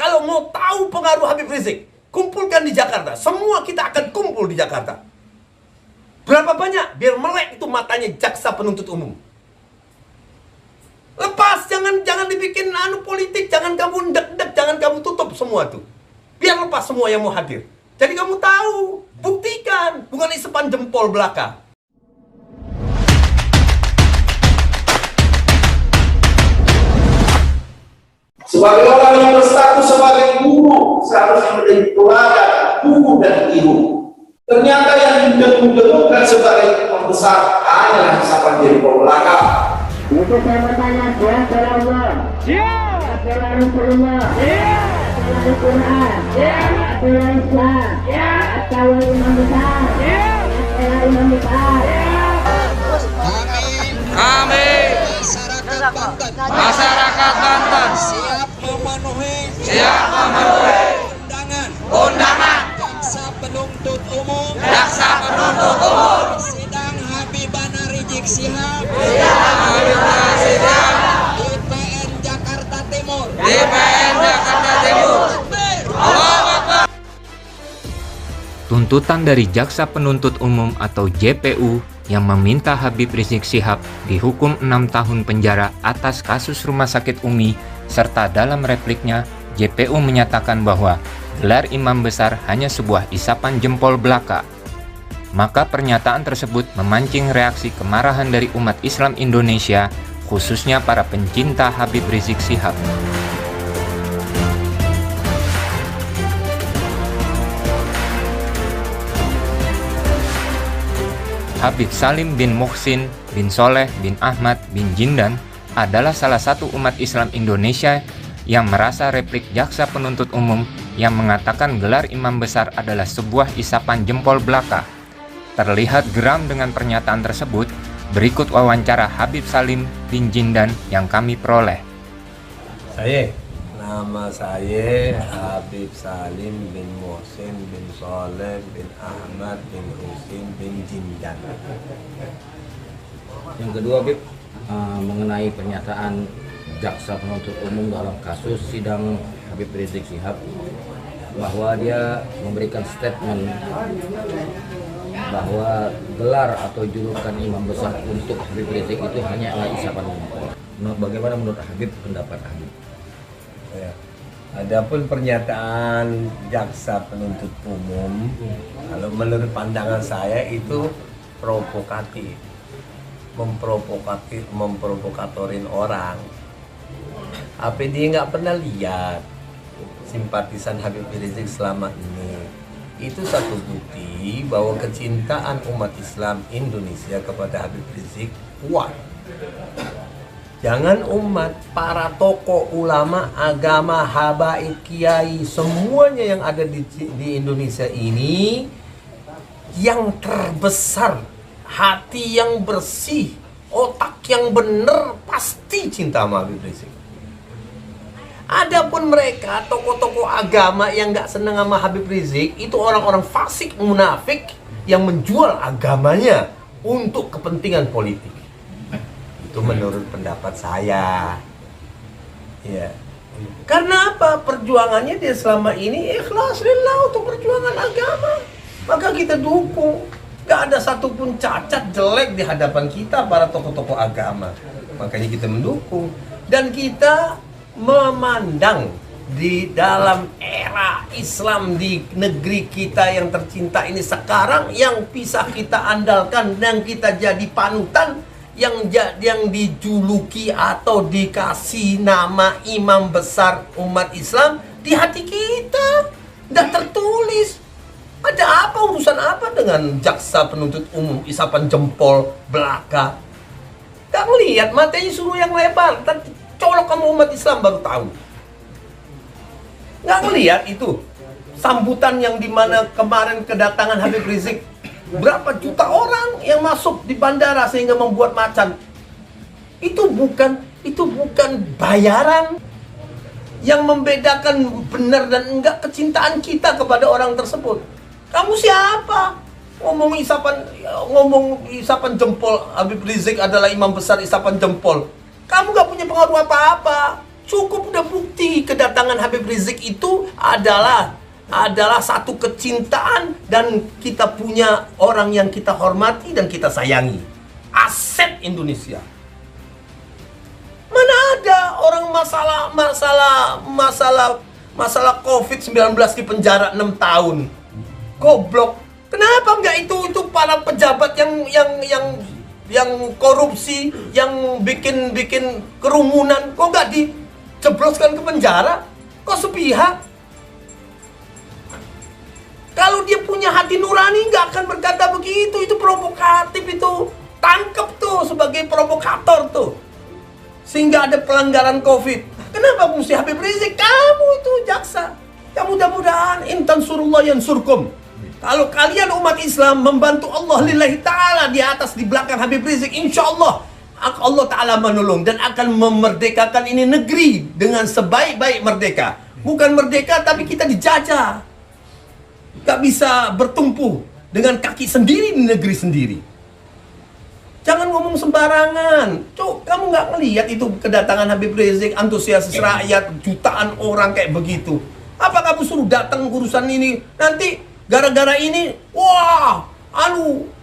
Kalau mau tahu pengaruh Habib Rizik, kumpulkan di Jakarta. Semua kita akan kumpul di Jakarta. Berapa banyak? Biar melek itu matanya jaksa penuntut umum. Lepas, jangan dibikin politik, jangan kamu deg-deg, jangan kamu tutup semua tuh. Biar lepas semua yang mau hadir. Jadi kamu tahu, buktikan, bukan isapan jempol belaka. Sebagai orang yang berstatus sebagai guru, seharusnya menjadi teladan guru dan ibu. Ternyata yang didengung-dengungkan sebagai pembesar hanyalah isapan jempol belaka. Itu saya bertanya, siapa Allah? Siapa Rasulullah? Siapa Al-Quran? Siapa Islam? Atau imam besar? Siapa imam besar? Kami masyarakat Banten siap memenuhi undangan jaksa penuntut umum sidang Habibana Rizik Syihab di PN Jakarta Timur. Allahu Akbar. Tuntutan dari Jaksa Penuntut Umum atau JPU yang meminta Habib Rizik Syihab dihukum 6 tahun penjara atas kasus Rumah Sakit Umi, serta dalam repliknya, JPU menyatakan bahwa gelar imam besar hanya sebuah isapan jempol belaka. Maka pernyataan tersebut memancing reaksi kemarahan dari umat Islam Indonesia, khususnya para pencinta Habib Rizik Syihab. Habib Salim bin Muhsin bin Soleh bin Ahmad bin Jindan adalah salah satu umat Islam Indonesia yang merasa replik jaksa penuntut umum yang mengatakan gelar imam besar adalah sebuah isapan jempol belaka. Terlihat geram dengan pernyataan tersebut. Berikut wawancara Habib Salim bin Jindan yang kami peroleh. Nama saya Habib Salim bin Muhsin bin Soleh bin Ahmad bin Husin bin Jindan. Yang kedua, Bib, mengenai pernyataan jaksa penuntut umum dalam kasus sidang Habib Rizik Syihab, bahwa dia memberikan statement bahwa gelar atau julukan imam besar untuk Habib Rizik itu hanyalah isapan jempol. Bagaimana menurut Habib, pendapat Habib? Ya. Adapun pernyataan jaksa penuntut umum, kalau menurut pandangan saya itu provokatif, memprovokatorin orang. Apa dia nggak pernah lihat simpatisan Habib Rizik selama ini? Itu satu bukti bahwa kecintaan umat Islam Indonesia kepada Habib Rizik kuat. Jangan umat, para tokoh ulama, agama, habaib, kiai, semuanya yang ada di Indonesia ini, yang terbesar, hati yang bersih, otak yang benar, pasti cinta sama Habib Rizik. Adapun mereka, tokoh-tokoh agama yang gak senang sama Habib Rizik, itu orang-orang fasik, munafik, yang menjual agamanya untuk kepentingan politik. Itu menurut pendapat saya. Ya. Karena apa? Perjuangannya dia selama ini ikhlas lillah untuk perjuangan agama. Maka kita dukung. Gak ada satupun cacat jelek di hadapan kita para tokoh-tokoh agama. Makanya kita mendukung. Dan kita memandang di dalam era Islam di negeri kita yang tercinta ini sekarang, yang bisa kita andalkan dan kita jadi panutan, yang dijuluki atau dikasih nama imam besar umat Islam di hati kita, tidak tertulis. Ada apa, urusan apa dengan jaksa penuntut umum isapan jempol belaka? Gak ngelihat, matanya suruh yang lebar, colok kamu umat Islam baru tahu. Gak ngelihat itu sambutan yang dimana kemarin kedatangan Habib Rizik, berapa juta orang yang masuk di bandara sehingga membuat macan. Itu bukan bayaran. Yang membedakan benar dan enggak kecintaan kita kepada orang tersebut. Kamu siapa? Ngomong isapan jempol, Habib Rizik adalah imam besar isapan jempol. Kamu gak punya pengaruh apa-apa. Cukup udah bukti kedatangan Habib Rizik itu adalah satu kecintaan, dan kita punya orang yang kita hormati dan kita sayangi. Aset Indonesia. Mana ada orang masalah COVID-19 di penjara 6 tahun. Goblok. Kenapa enggak itu para pejabat yang korupsi, yang bikin kerumunan, kok enggak dijebloskan ke penjara? Kok sepihak? Kalau dia punya hati nurani nggak akan berkata begitu. Itu provokatif itu. Tangkap tuh sebagai provokator tuh. Sehingga ada pelanggaran COVID. Kenapa mesti Habib Rizik? Kamu itu jaksa. Ya mudah-mudahan intan surullah yansurkum. Kalau kalian umat Islam membantu Allah lillahi ta'ala di atas, di belakang Habib Rizik, insya Allah Allah ta'ala menolong dan akan memerdekakan ini negeri dengan sebaik-baik merdeka. Bukan merdeka tapi kita dijajah. Gak bisa bertumpu dengan kaki sendiri di negeri sendiri. Jangan ngomong sembarangan. Cuk, kamu gak ngelihat itu kedatangan Habib Rizik, antusias rakyat, jutaan orang kayak begitu. Apa kamu suruh datang urusan ini? Nanti gara-gara ini, wah,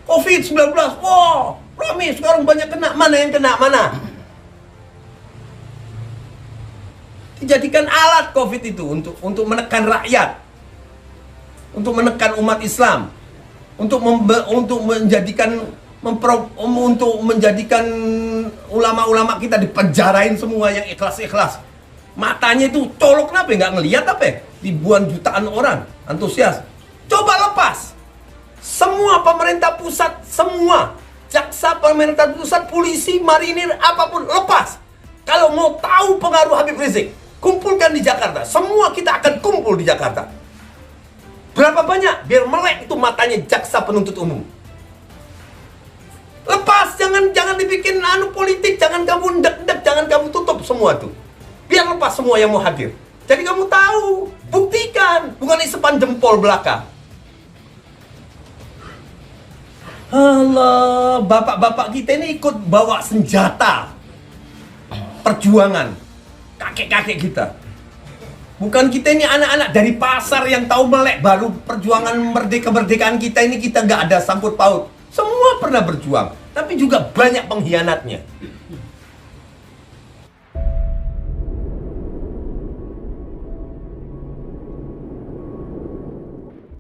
COVID-19, wah, rame sekarang banyak kena. Mana yang kena, mana? Dijadikan alat COVID itu untuk menekan rakyat, untuk menekan umat Islam, untuk menjadikan ulama-ulama kita dipenjarain semua yang ikhlas-ikhlas. Matanya itu colok, kenapa nggak ngelihat apa? Ribuan jutaan orang antusias. Coba lepas. Semua pemerintah pusat, semua jaksa pemerintah pusat, polisi, marinir, apapun lepas. Kalau mau tahu pengaruh Habib Rizik, kumpulkan di Jakarta. Semua kita akan kumpul di Jakarta. Berapa banyak? Biar melek itu matanya jaksa penuntut umum. Lepas, jangan dibikin politik, jangan kamu dek-dek, jangan kamu tutup semua tuh. Biar lepas semua yang mau hadir. Jadi kamu tahu, buktikan, bukan isepan jempol belaka. Allah, bapak-bapak kita ini ikut bawa senjata perjuangan, kakek-kakek kita. Bukan kita ini anak-anak dari pasar yang tahu melek, baru perjuangan kemerdekaan kita ini kita nggak ada sangkut paut. Semua pernah berjuang, tapi juga banyak pengkhianatnya.